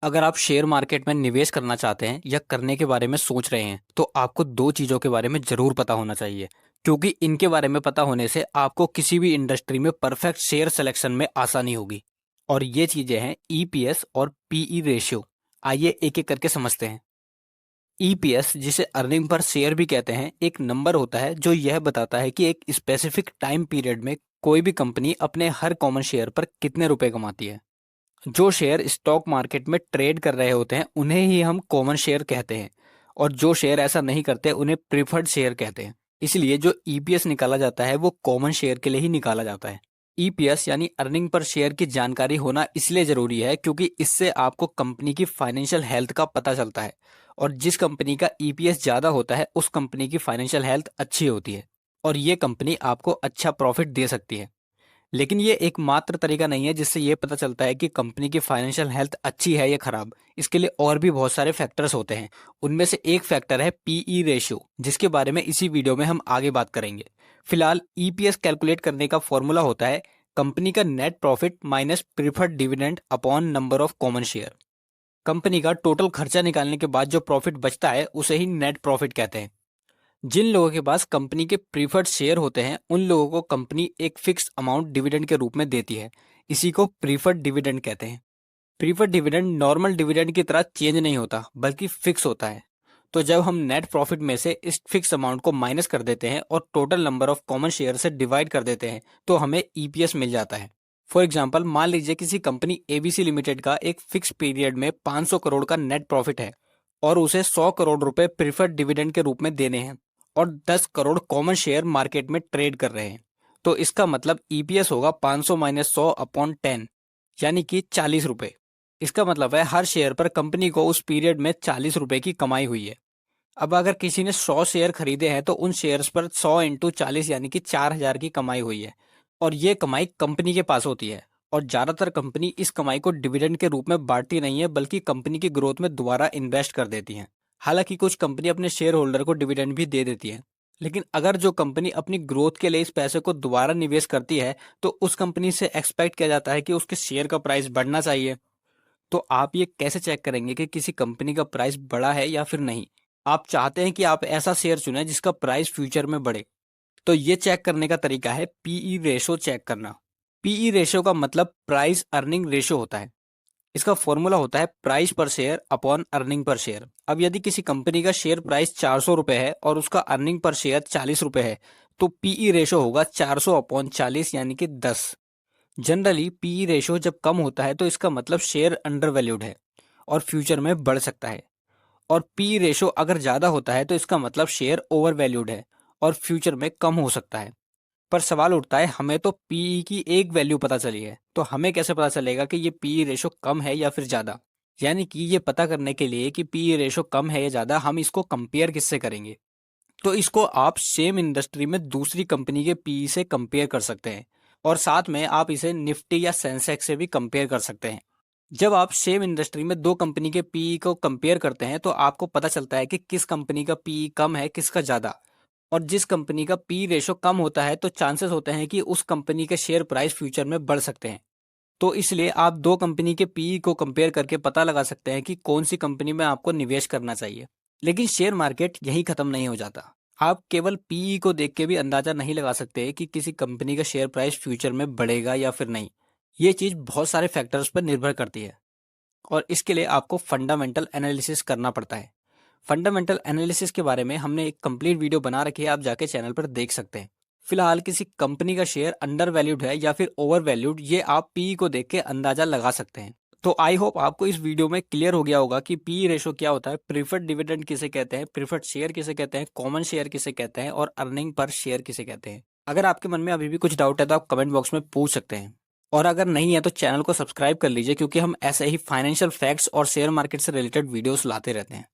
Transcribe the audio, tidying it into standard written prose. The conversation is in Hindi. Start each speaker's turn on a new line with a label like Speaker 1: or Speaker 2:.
Speaker 1: अगर आप शेयर मार्केट में निवेश करना चाहते हैं या करने के बारे में सोच रहे हैं तो आपको दो चीज़ों के बारे में ज़रूर पता होना चाहिए, क्योंकि इनके बारे में पता होने से आपको किसी भी इंडस्ट्री में परफेक्ट शेयर सिलेक्शन में आसानी होगी। और ये चीज़ें हैं ईपीएस और पीई रेशियो। आइए एक एक करके समझते हैं। ईपीएस, जिसे अर्निंग पर शेयर भी कहते हैं, एक नंबर होता है जो यह बताता है कि एक स्पेसिफिक टाइम पीरियड में कोई भी कंपनी अपने हर कॉमन शेयर पर कितने रुपए कमाती है। जो शेयर स्टॉक मार्केट में ट्रेड कर रहे होते हैं उन्हें ही हम कॉमन शेयर कहते हैं, और जो शेयर ऐसा नहीं करते उन्हें प्रीफर्ड शेयर कहते हैं। इसलिए जो ईपीएस निकाला जाता है वो कॉमन शेयर के लिए ही निकाला जाता है। ईपीएस यानी अर्निंग पर शेयर की जानकारी होना इसलिए जरूरी है क्योंकि इससे आपको कंपनी की फाइनेंशियल हेल्थ का पता चलता है, और जिस कंपनी का ईपीएस ज़्यादा होता है उस कंपनी की फाइनेंशियल हेल्थ अच्छी होती है, और ये कंपनी आपको अच्छा प्रॉफिट दे सकती है। लेकिन ये एकमात्र तरीका नहीं है जिससे ये पता चलता है कि कंपनी की फाइनेंशियल हेल्थ अच्छी है या खराब। इसके लिए और भी बहुत सारे फैक्टर्स होते हैं। उनमें से एक फैक्टर है पीई रेशियो, जिसके बारे में इसी वीडियो में हम आगे बात करेंगे। फिलहाल ईपीएस कैलकुलेट करने का फॉर्मूला होता है कंपनी का net profit minus preferred dividend upon number of common share. Company का टोटल खर्चा निकालने के बाद जो प्रॉफिट बचता है उसे ही नेट प्रॉफिट कहते हैं। जिन लोगों के पास कंपनी के प्रीफर्ड शेयर होते हैं उन लोगों को कंपनी एक फिक्स अमाउंट डिविडेंड के रूप में देती है। इसी को प्रीफर्ड डिविडेंड कहते हैं। प्रीफर्ड डिविडेंड नॉर्मल डिविडेंड की तरह चेंज नहीं होता बल्कि फिक्स होता है। तो जब हम नेट प्रॉफिट में से इस फिक्स अमाउंट को माइनस कर देते हैं और total number of common share से डिवाइड कर देते हैं तो हमें ईपीएस मिल जाता है। फॉर एग्जाम्पल, मान लीजिए किसी कंपनी एबीसी लिमिटेड का एक फिक्स पीरियड में 500 करोड़ का नेट प्रॉफिट है और उसे 100 करोड़ रुपए प्रीफर्ड डिविडेंड के रूप में देने हैं, और 10 करोड़ कॉमन शेयर मार्केट में ट्रेड कर रहे हैं। तो इसका मतलब ईपीएस होगा 500 माइनस 100 अपॉन 10, यानी कि 40 रुपए। इसका मतलब है हर शेयर पर कंपनी को उस पीरियड में 40 रुपए की कमाई हुई है। अब अगर किसी ने 100 शेयर खरीदे हैं तो उन शेयर्स पर 100 इंटू 40 यानी कि 4000 की कमाई हुई है, और ये कमाई कंपनी के पास होती है। और ज़्यादातर कंपनी इस कमाई को डिविडेंड के रूप में बांटती नहीं है बल्कि कंपनी की ग्रोथ में दोबारा इन्वेस्ट कर देती हैं। हालांकि कुछ कंपनी अपने शेयर होल्डर को डिविडेंड भी दे देती है, लेकिन अगर जो कंपनी अपनी ग्रोथ के लिए इस पैसे को दोबारा निवेश करती है तो उस कंपनी से एक्सपेक्ट किया जाता है कि उसके शेयर का प्राइस बढ़ना चाहिए। तो आप ये कैसे चेक करेंगे कि किसी कंपनी का प्राइस बढ़ा है या फिर नहीं? आप चाहते हैं कि आप ऐसा शेयर चुनें जिसका प्राइस फ्यूचर में बढ़े। तो ये चेक करने का तरीका है पीई रेशो चेक करना। पीई रेशो का मतलब प्राइस अर्निंग रेशो होता है। इसका फॉर्मूला होता है प्राइस पर share upon earning per share. अब यदि किसी कंपनी का शेयर प्राइस 400 रुपए है और उसका अर्निंग पर शेयर 40 रुपए है तो पीई रेशो होगा 400 अपॉन 40 यानी कि 10। जनरली पीई रेशो जब कम होता है तो इसका मतलब शेयर अंडर वैल्यूड है और फ्यूचर में बढ़ सकता है, और पी रेशो अगर ज़्यादा होता है तो इसका मतलब शेयर ओवर वैल्यूड है और फ्यूचर में कम हो सकता है। पर सवाल उठता है, हमें तो पीई की एक वैल्यू पता चली है, तो हमें कैसे पता चलेगा कि ये पीई रेशो कम है या फिर ज़्यादा? यानी कि ये पता करने के लिए कि पीई रेशो कम है या ज़्यादा, हम इसको कंपेयर किससे करेंगे? तो इसको आप सेम इंडस्ट्री में दूसरी कंपनी के पीई से कंपेयर कर सकते हैं, और साथ में आप इसे निफ्टी या सेंसेक्स से भी कंपेयर कर सकते हैं। जब आप सेम इंडस्ट्री में दो कंपनी के पीई को कंपेयर करते हैं तो आपको पता चलता है कि किस कंपनी का पीई कम है, किसका ज़्यादा। और जिस कंपनी का पी रेशो कम होता है तो चांसेस होते हैं कि उस कंपनी के शेयर प्राइस फ्यूचर में बढ़ सकते हैं। तो इसलिए आप दो कंपनी के पीई को कंपेयर करके पता लगा सकते हैं कि कौन सी कंपनी में आपको निवेश करना चाहिए। लेकिन शेयर मार्केट यही खत्म नहीं हो जाता। आप केवल पीई को देख के भी अंदाजा नहीं लगा सकते कि किसी कंपनी का शेयर प्राइस फ्यूचर में बढ़ेगा या फिर नहीं। ये चीज़ बहुत सारे फैक्टर्स पर निर्भर करती है, और इसके लिए आपको फंडामेंटल एनालिसिस करना पड़ता है। फंडामेंटल एनालिसिस के बारे में हमने एक कंप्लीट वीडियो बना रखी है, आप जाके चैनल पर देख सकते हैं। फिलहाल किसी कंपनी का शेयर अंडर वैल्यूड है या फिर ओवर वैल्यूड, ये आप पी को देख के अंदाजा लगा सकते हैं। तो आई होप आपको इस वीडियो में क्लियर हो गया होगा कि पी रेशो क्या होता है, प्रीफर्ड डिविडेंड किसे कहते हैं, प्रीफर्ड शेयर किसे कहते हैं, कॉमन शेयर किसे कहते हैं, और अर्निंग पर शेयर किसे कहते हैं। अगर आपके मन में अभी भी कुछ डाउट है तो आप कमेंट बॉक्स में पूछ सकते हैं, और अगर नहीं है तो चैनल को सब्सक्राइब कर लीजिए, क्योंकि हम ऐसे ही फाइनेंशियल फैक्ट्स और शेयर मार्केट से रिलेटेड वीडियोस लाते रहते हैं।